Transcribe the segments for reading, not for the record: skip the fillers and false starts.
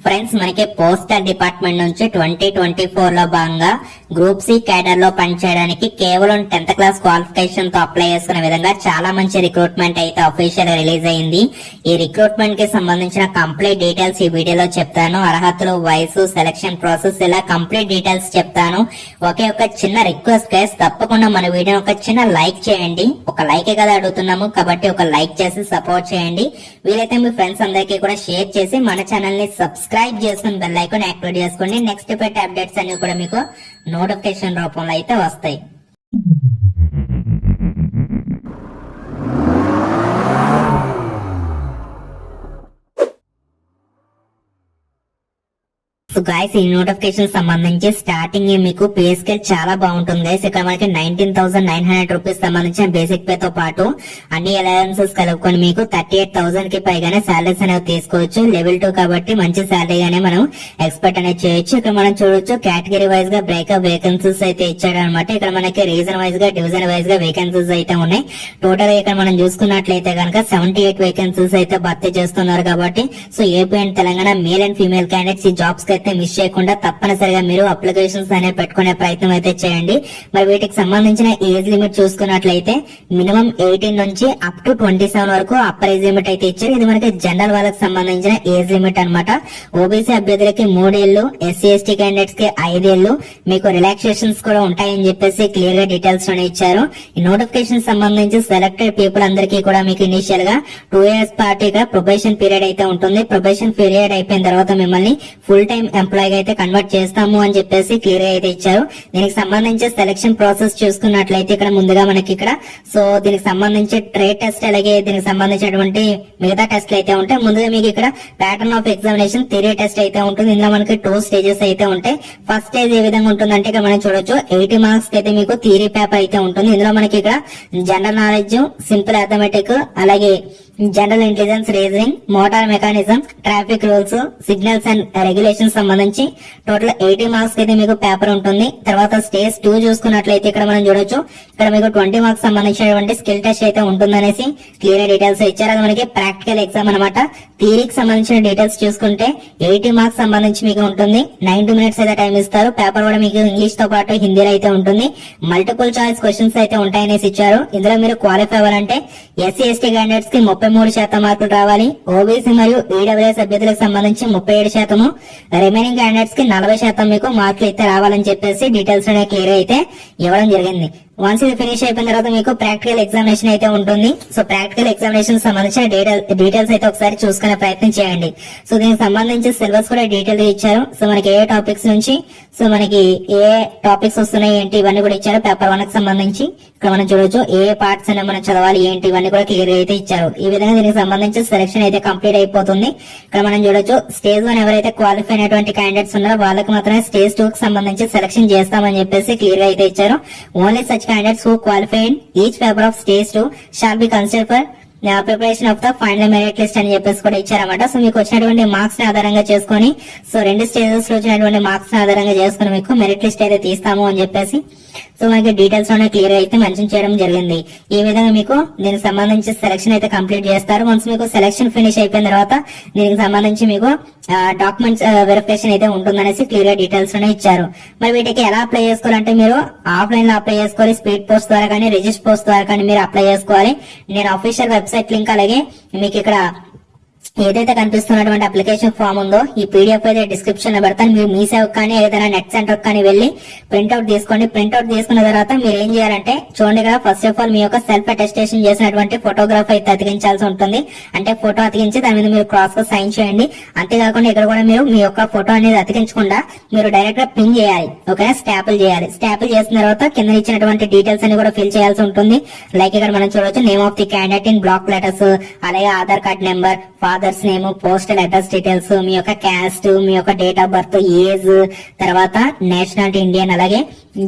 Friends, మనకి postal department నుంచి 2024 లో భాగంగా గ్రూప్ సి క్యాడర్ లో పనిచేయడానికి కేవలం 10th క్లాస్ క్వాలిఫికేషన్ తో అప్లై చేసుకునే విధంగా చాలా మంచి రిక్రూట్మెంట్ అయితే అఫీషియల్ రిలీజ్ అయింది. ఈ రిక్రూట్మెంట్ కి సంబంధించిన కంప్లీట్ డీటెయిల్స్ ఈ వీడియోలో చెప్తాను. అర్హతలు, వయసు, సెలక్షన్ ప్రాసెస్ ఇలా కంప్లీట్ డీటెయిల్స్ చెప్తాను. ఒకే ఒక చిన్న రిక్వెస్ట్ గైస్, తప్పకుండా మన వీడియోని ఒక చిన్న లైక్ చేయండి. ఒక లైకే కదా అడుగుతున్నాము కాబట్టి ఒక లైక్ చేసి సపోర్ట్ చేయండి. వీలైతే మీ ఫ్రెండ్స్ అందరికీ కూడా షేర్ చేసి మన ఛానల్ ని సబ్స్క్రైబ్ చేసుకుని బెల్ ఐకాన్ యాక్టివేట్ చేసుకోండి. నెక్స్ట్ పెట్టే అప్డేట్స్ అన్ని కూడా మీకు నోటిఫికేషన్ రూపంలో అయితే వస్తాయి. సో గైస్, ఈ నోటిఫికేషన్ సంబంధించి స్టార్టింగ్ మీకు పే స్కేల్ చాలా బాగుంటుంది గైస్. ఇక్కడ మనకి 19,900 రూపీస్ సంబంధించిన బేసిక్ పే తో పాటు అన్ని అలవెన్సెస్ కలుపుకొని మీకు 38,000 కి పైగానే సాలరీస్ అనేవి తీసుకోవచ్చు. లెవెల్ 2 కాబట్టి మంచి సాలరీ గానే మనం ఎక్స్పెక్ట్ అనేది చేయొచ్చు. ఇక్కడ మనం చూడొచ్చు కేటగిరీ వైజ్ గా బ్రేకప్ వేకెన్సీస్ అయితే ఇచ్చాడు అనమాట. ఇక్కడ మనకి రీజన్ వైజ్ గా, డివిజన్ వైజ్ గా వేకెన్సీస్ అయితే ఉన్నాయి. టోటల్ ఇక్కడ మనం చూసుకున్నట్లయితే కనుక 78 వేకెన్సీస్ అయితే భర్తీ చేస్తున్నారు కాబట్టి so AP and Telangana male and female candidates ఈ జాబ్స్ అయితే మిస్ చేయకుండా తప్పనిసరిగా మీరు అప్లికేషన్స్ అనేవి పెట్టుకునే ప్రయత్నం అయితే చేయండి. మరి వీటికి సంబంధించిన ఏజ్ లిమిట్ చూసుకున్నట్లయితే మినిమం 18 నుంచి అప్ టు 27 వరకు అప్పర్ ఏజ్ లిమిట్ అయితే ఇచ్చారు. ఇది మనకి జనరల్ వాళ్ళకి సంబంధించిన ఏజ్ లిమిట్ అనమాట. ఓబీసీ అభ్యర్థులకి 3 ఏళ్లు, ఎస్సీ ఎస్టీ క్యాండిడేట్స్ కి 5 ఏళ్లు, మీకు రిలాక్సేషన్స్ కూడా ఉంటాయని చెప్పేసి క్లియర్ గా డీటెయిల్స్ ఇచ్చారు. ఈ నోటిఫికేషన్ సంబంధించి సెలెక్టెడ్ పీపుల్ అందరికీ కూడా మీకు ఇనిషియల్ గా 2 years పార్టీగా ప్రొబేషన్ పీరియడ్ అయితే ఉంటుంది. ప్రొబేషన్ పీరియడ్ అయిపోయిన తర్వాత మిమ్మల్ని ఫుల్ టైం ఎంప్లాయ్ అయితే కన్వర్ట్ చేస్తాము అని చెప్పేసి క్లియర్ గా అయితే ఇచ్చారు. దీనికి సంబంధించి సెలక్షన్ ప్రాసెస్ చూసుకున్నట్లయితే ఇక్కడ ముందుగా మనకి ఇక్కడ సో దీనికి సంబంధించి ట్రేడ్ టెస్ట్ అలాగే దీనికి సంబంధించినటువంటి మిగతా టెస్ట్లు అయితే ఉంటాయి. ముందుగా మీకు ఇక్కడ pattern of examination theory test అయితే ఉంటుంది. ఇందులో మనకి 2 స్టేజెస్ అయితే ఉంటాయి. ఫస్ట్ స్టేజ్ ఏ విధంగా ఉంటుందంటే ఇక్కడ మనం చూడొచ్చు 80 మార్క్స్ అయితే మీకు థియరీ పేపర్ అయితే ఉంటుంది. ఇందులో మనకి ఇక్కడ జనరల్ నాలెడ్జ్, సింపుల్ అథమెటిక్, అలాగే general intelligence, reasoning, motor mechanism, traffic rules, signals and regulation సంబంధించి టోటల్ 80 మార్క్స్ అయితే మీకు పేపర్ ఉంటుంది. తర్వాత స్టేజ్ 2 చూసుకున్నట్లయితే ఇక్కడ మనం చూడొచ్చు ఇక్కడ మీకు 20 మార్క్స్ సంబంధించినటువంటి స్కిల్ టెస్ట్ అయితే ఉంటుందనేసి క్లియర్ డీటెయిల్స్ ఇచ్చారు. అది మనకి ప్రాక్టికల్ ఎగ్జామ్ అనమాట. థియరీకి సంబంధించిన డీటెయిల్స్ చూసుకుంటే 80 మార్క్స్ సంబంధించి మీకు ఉంటుంది. 90 minutes అయితే టైం ఇస్తారు. పేపర్ కూడా మీకు ఇంగ్లీష్ తో పాటు హిందీలో అయితే ఉంటుంది. మల్టిపుల్ చాయిస్ క్వశ్చన్స్ అయితే ఉంటాయనేసి ఇచ్చారు. ఇందులో మీరు క్వాలిఫై అవ్వాలంటే ఎస్సీ ఎస్టీ క్యాండిడేట్స్ కి 33% మార్కులు రావాలి. ఓబీసీ మరియు ఈడబ్ల్యూఎస్ అభ్యర్థులకు సంబంధించి 37%, రిమైనింగ్ క్యాండిడేట్స్ కి 40% మీకు మార్కులు అయితే రావాలని చెప్పేసి డీటెయిల్స్ క్లియర్ అయితే ఇవ్వడం జరిగింది. వన్స్ ఇది ఫినిష్ అయిపోయిన తర్వాత మీకు ప్రాక్టికల్ ఎగ్జామినేషన్ అయితే ఉంటుంది. సో ప్రాక్టికల్ ఎగ్జామినేషన్ సంబంధించిన డీటెయిల్స్ అయితే ఒకసారి చూసుకునే ప్రయత్నం చేయండి. సో దీనికి సంబంధించి సిలబస్ కూడా డీటెయిల్ గా ఇచ్చారు. సో మనకి ఏ టాపిక్స్ నుంచి సో మనకి ఏ టాపిక్స్ వస్తున్నాయి ఏంటి ఇవన్నీ కూడా ఇచ్చారు. పేపర్ 1 కి సంబంధించి ఇక్కడ మనం చూడొచ్చు ఏ పార్ట్స్ అనేవి మనం చదవాలి ఏంటి ఇవన్నీ కూడా క్లియర్ అయితే ఇచ్చారు. ఈ విధంగా దీనికి సంబంధించి సెలక్షన్ అయితే కంప్లీట్ అయిపోతుంది. ఇక్కడ మనం చూడొచ్చు స్టేజ్ 1 ఎవరైతే క్వాలిఫై అయినటువంటి క్యాండిడేట్స్ ఉన్నారో వాళ్ళకి మాత్రమే స్టేజ్ 2 కి సంబంధించి సెలక్షన్ చేస్తామని చెప్పేసి క్లియర్ గా అయితే ఇచ్చారు. Only such candidates who qualify in each paper of stage 2 shall be considered for preparation of the final merit list అని చెప్పేసి కూడా ఇచ్చారన్నమాట. సో మీకు వచ్చినటువంటి మార్క్స్ ని ఆధారంగా చేసుకుని సో 2 స్టేజెస్ లో వచ్చినటువంటి మార్క్స్ ని ఆధారంగా చేసుకుని మీకు మెరిట్ లిస్ట్ అయితే తీస్తాము అని చెప్పేసి సో మనకి డీటెయిల్స్ లోనే క్లియర్ అయితే మెన్షన్ చేయడం జరిగింది. ఈ విధంగా మీకు దీనికి సంబంధించి సెలక్షన్ అయితే కంప్లీట్ చేస్తారు. వన్స్ మీకు సెలక్షన్ ఫినిష్ అయిపోయిన తర్వాత దీనికి సంబంధించి మీకు డాక్యుమెంట్స్ వెరిఫికేషన్ అయితే ఉంటుందనేసి క్లియర్ గా డీటెయిల్స్ లోనే ఇచ్చారు. మరి వీటికి ఎలా అప్లై చేసుకోవాలంటే మీరు ఆఫ్లైన్ లో అప్లై చేసుకోవాలి. స్పీడ్ పోస్ట్ ద్వారా కానీ రిజిస్టర్ పోస్ట్ ద్వారా కానీ మీరు అప్లై చేసుకోవాలి. నేను అఫీషియల్ వెబ్సైట్ లింక్ అలాగే మీకు ఇక్కడ ఏదైతే కనిపిస్తున్నటువంటి అప్లికేషన్ ఫామ్ ఉందో ఈ పీడిఎఫ్ అయితే డిస్క్రిప్షన్ లో పెడతాను. మీరు మీ సేవకు కానీ ఏదైనా నెట్ సెంటర్ కానీ వెళ్లి ప్రింట్అవుట్ తీసుకోండి. ప్రింట్అవుట్ తీసుకున్న తర్వాత మీరు ఏం చేయాలంటే చూడండి ఇక్కడ ఫస్ట్ ఆఫ్ ఆల్ మీ యొక్క సెల్ఫ్ అటెస్టేషన్ చేసినటువంటి ఫోటోగ్రాఫ్ అయితే అతికించాల్సి ఉంటుంది. అంటే ఫోటో అతికించి దాని మీద మీరు క్రాస్ గా సైన్ చేయండి. అంతేకాకుండా ఇక్కడ కూడా మీరు మీ యొక్క ఫోటో అనేది అతికించకుండా మీరు డైరెక్ట్ గా పిన్ చేయాలి. ఓకే, స్టాపుల్ చేయాలి. స్టాపుల్ చేసిన తర్వాత కింద ఇచ్చినటువంటి డీటెయిల్స్ అన్ని కూడా ఫిల్ చేయాల్సి ఉంటుంది. లైక్ ఇక్కడ మనం చూడొచ్చు name of the candidate in block letters, అలాగే Aadhaar card number, father's name, postal address details, మీ యొక్క క్యాస్ట్, మీ యొక్క డేట్ ఆఫ్ బర్త్, ఏజ్, తర్వాత నేషనాలిటీ ఇండియన్, అలాగే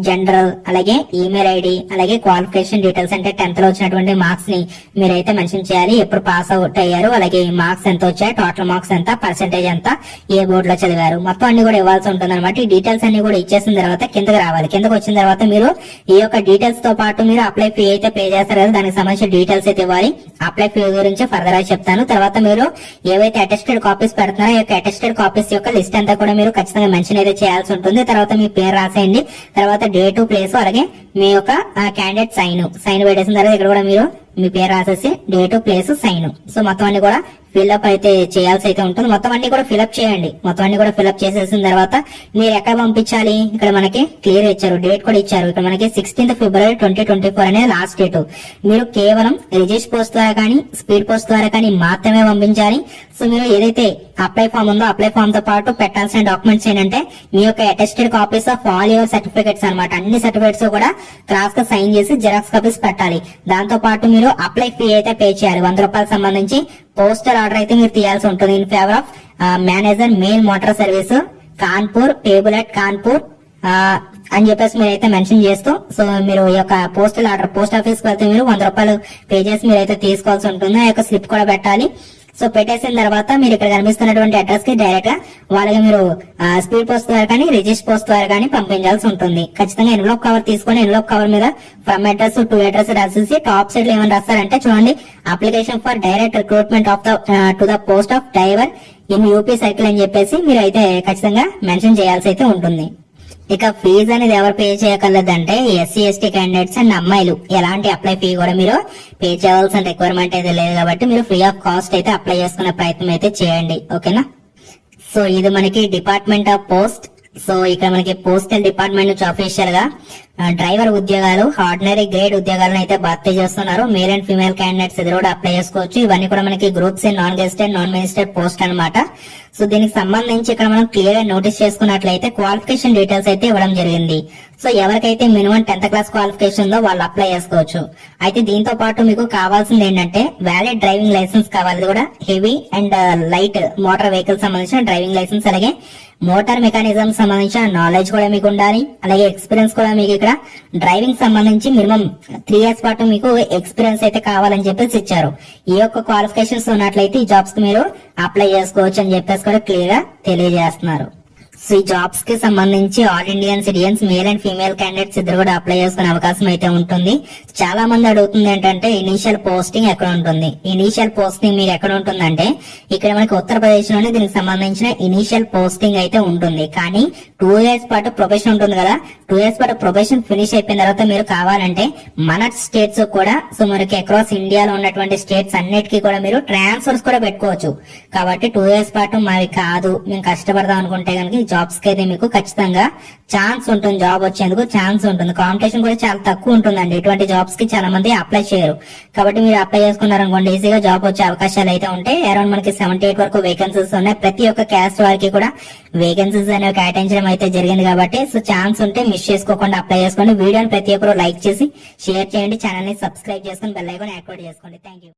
జనరల్, అలాగే ఈమెయిల్ ఐడి, అలాగే క్వాలిఫికేషన్ డీటెయిల్స్ అంటే 10th లో వచ్చినటువంటి మార్క్స్ ని మీరైతే మెన్షన్ చేయాలి. ఎప్పుడు పాస్ అవుట్ అయ్యారు, అలాగే మార్క్స్ ఎంత వచ్చాయి, టోటల్ మార్క్స్ ఎంత, పర్సెంటేజ్ ఎంత, ఏ బోర్డు లో చదివారు, మొత్తం అన్ని కూడా ఇవ్వాల్సి ఉంటుంది అనమాట. ఈ డీటెయిల్స్ అన్ని కూడా ఇచ్చేసిన తర్వాత కిందకి రావాలి. కిందకి వచ్చిన తర్వాత మీరు ఈ యొక్క డీటెయిల్స్ తో పాటు మీరు అప్లై ఫీ అయితే పే చేస్తారు కదా, దానికి సంబంధించిన డీటెయిల్స్ అయితే ఇవ్వాలి. అప్లై ఫీ గురించి ఫర్దర్ గా చెప్తాను. తర్వాత మీరు ఏవైతే అటెస్టెడ్ కాపీస్ పెడుతున్నారో ఈ యొక్క అటెస్టెడ్ కాపీస్ యొక్క లిస్ట్ అంతా కూడా మీరు ఖచ్చితంగా మెన్షన్ అయితే చేయాల్సి ఉంటుంది. తర్వాత మీ పేరు రాసేయండి, తర్వాత డేటు, ప్లేస్, అలాగే మీ యొక్క క్యాండిడేట్ సైన్ పెట్టేసిన తర్వాత ఇక్కడ కూడా మీరు మీ పేరు రాసేసి డేటు, ప్లేస్, సైన్, సో మొత్తం అన్ని కూడా ఫిల్అప్ అయితే చేయాల్సి అయితే ఉంటుంది. మొత్తం అన్ని కూడా ఫిల్అప్ చేయండి. మొత్తం అన్ని కూడా ఫిల్అప్ చేసేసిన తర్వాత మీరు ఎక్కడ పంపించాలి, ఇక్కడ మనకి క్లియర్ ఇచ్చారు, డేట్ కూడా ఇచ్చారు. ఇక్కడ మనకి 16th February 2024 అనేది లాస్ట్ డేట్. మీరు కేవలం రిజిస్టర్ పోస్ట్ ద్వారా కానీ స్పీడ్ పోస్ట్ ద్వారా కానీ మాత్రమే పంపించాలి. సో మీరు ఏదైతే అప్లై ఫామ్ ఉందో అప్లై ఫామ్ తో పాటు పెట్టాల్సిన డాక్యుమెంట్స్ ఏంటంటే మీ యొక్క attested copies of all your certificates అనమాట. అన్ని సర్టిఫికేట్స్ కూడా క్రాస్ గా సైన్ చేసి జిరాక్స్ కాపీస్ పెట్టాలి. దాంతో పాటు మీరు అప్లై ఫీ అయితే పే చేయాలి. 100 రూపాయలకు సంబంధించి పోస్టల్ ఆర్డర్ అయితే మీరు తీయాల్సి ఉంటుంది. In favour of manager mail motor service Kanpur, payable at Kanpur అని చెప్పేసి మీరైతే మెన్షన్ చేస్తూ, సో మీరు ఈ యొక్క పోస్టల్ ఆర్డర్ పోస్ట్ ఆఫీస్ కి వెళ్తే మీరు 100 రూపాయలు పే చేసి మీరైతే తీసుకోవాల్సి ఉంటుంది. ఆ యొక్క స్లిప్ కూడా పెట్టాలి. సో పెట్టేసిన తర్వాత మీరు ఇక్కడ కనిపిస్తున్నటువంటి అడ్రస్ కి డైరెక్ట్ గా వాళ్ళకి మీరు స్పీడ్ పోస్ట్ ద్వారా కానీ రిజిస్టర్ పోస్ట్ ద్వారా కానీ పంపించాల్సి ఉంటుంది. ఖచ్చితంగా ఎన్వలప్ కవర్ తీసుకొని ఎన్వలప్ కవర్ మీద ఫ్రమ్ అడ్రస్ టు అడ్రస్ రాసేసి టాప్ సైడ్ లో ఏమైనా రాస్తారంటే చూడండి, application for direct recruitment off to the post of driver in UP circle అని చెప్పేసి మీరు అయితే ఖచ్చితంగా మెన్షన్ చేయాల్సి అయితే ఉంటుంది. ఇక ఫీజు అనేది ఎవరు పే చేయగలదంటే ఎస్సీ ఎస్టీ క్యాండిడేట్స్ అండ్ అమ్మాయిలు ఎలాంటి అప్లై ఫీ కూడా మీరు పే చేయాల్సిన రిక్వైర్మెంట్ అయితే లేదు కాబట్టి మీరు ఫ్రీ ఆఫ్ కాస్ట్ అయితే అప్లై చేసుకునే ప్రయత్నం అయితే చేయండి. ఓకేనా. సో ఇది మనకి డిపార్ట్మెంట్ ఆఫ్ పోస్ట్. సో ఇక్కడ మనకి పోస్టల్ డిపార్ట్మెంట్ నుంచి అఫీషియల్ గా డ్రైవర్ ఉద్యోగాలు, ఆర్డినరీ గ్రేడ్ ఉద్యోగాలను అయితే భర్తీ చేస్తున్నారు. మేల్ అండ్ ఫీమేల్ క్యాండిడేట్స్ ఇది కూడా అప్లై చేసుకోవచ్చు. ఇవన్నీ కూడా మనకి groups in non gazetted non ministerial post అనమాట. సో దీనికి సంబంధించి ఇక్కడ మనం క్లియర్ గా నోటీస్ చేసుకున్నట్లయితే క్వాలిఫికేషన్ డీటెయిల్స్ అయితే ఇవ్వడం జరిగింది. సో ఎవరికైతే మినిమం 10th క్లాస్ క్వాలిఫికేషన్ ఉందో వాళ్ళు అప్లై చేసుకోవచ్చు. అయితే దీంతో పాటు మీకు కావాల్సింది ఏంటంటే వ్యాలిడ్ డ్రైవింగ్ లైసెన్స్ కావాలి. కూడా heavy and light motor vehicle సంబంధించిన డ్రైవింగ్ లైసెన్స్, అలాగే మోటార్ మెకానిజం సంబంధించిన నాలెడ్జ్ కూడా మీకు ఉండాలి. అలాగే ఎక్స్పీరియన్స్ కూడా మీకు ఇక్కడ డ్రైవింగ్ సంబంధించి మినిమం 3 years పాటు మీకు ఎక్స్పీరియన్స్ అయితే కావాలని చెప్పేసి ఇచ్చారు. ఈ యొక్క క్వాలిఫికేషన్స్ ఉన్నట్లయితే ఈ జాబ్స్ కి మీరు అప్లై చేసుకోవచ్చు అని చెప్పేసి కూడా క్లియర్ గా తెలియజేస్తున్నారు. సో ఈ జాబ్స్ కి సంబంధించి all Indian citizens male and female candidates ఇద్దరు కూడా అప్లై చేసుకునే అవకాశం అయితే ఉంటుంది. చాలా మంది అడుగుతుంది ఏంటంటే ఇనీషియల్ పోస్టింగ్ ఎక్కడ ఉంటుంది. ఇనీషియల్ పోస్టింగ్ మీకు ఎక్కడ ఉంటుందంటే ఇక్కడ మనకి ఉత్తరప్రదేశ్ లోనే దీనికి సంబంధించిన ఇనీషియల్ పోస్టింగ్ అయితే ఉంటుంది. కానీ 2 years పాటు ప్రొబేషన్ ఉంటుంది కదా, 2 years పాటు ప్రొబేషన్ ఫినిష్ అయిపోయిన తర్వాత మీరు కావాలంటే మన స్టేట్స్ కూడా, సో మనకి అక్రాస్ ఇండియాలో ఉన్నటువంటి స్టేట్స్ అన్నిటికీ కూడా మీరు ట్రాన్స్ఫర్స్ కూడా పెట్టుకోవచ్చు. కాబట్టి 2 years పాటు మావి కాదు మేము కష్టపడదాం అనుకుంటే కనుక జాబ్స్ కి అయితే మీకు ఖచ్చితంగా ఛాన్స్ ఉంటుంది. జాబ్ వచ్చేందుకు ఛాన్స్ ఉంటుంది. కాంపిటీషన్ కూడా చాలా తక్కువ ఉంటుందండి. ఇటువంటి జాబ్స్ కి చాలా మంది అప్లై చేయరు. కాబట్టి మీరు అప్లై చేసుకున్నారనుకోండి ఈజీగా జాబ్ వచ్చే అవకాశాలు అయితే ఉంటాయి. అరౌండ్ మనకి 78 వరకు వేకెన్సీస్ ఉన్నాయి. ప్రతి ఒక్క క్యాస్ట్ వారికి కూడా వేకెన్సీస్ అనేవి కేటాయించడం అయితే జరిగింది. కాబట్టి సో ఛాన్స్ ఉంటే మిస్ చేసుకోకుండా అప్లై చేసుకోండి. వీడియోని ప్రతి ఒక్కరు లైక్ చేసి షేర్ చేయండి. ఛానల్ ని సబ్స్క్రైబ్ చేసుకుని బెల్ ఐకాన్ యాక్టివేట్ చేసుకోండి. Thank you.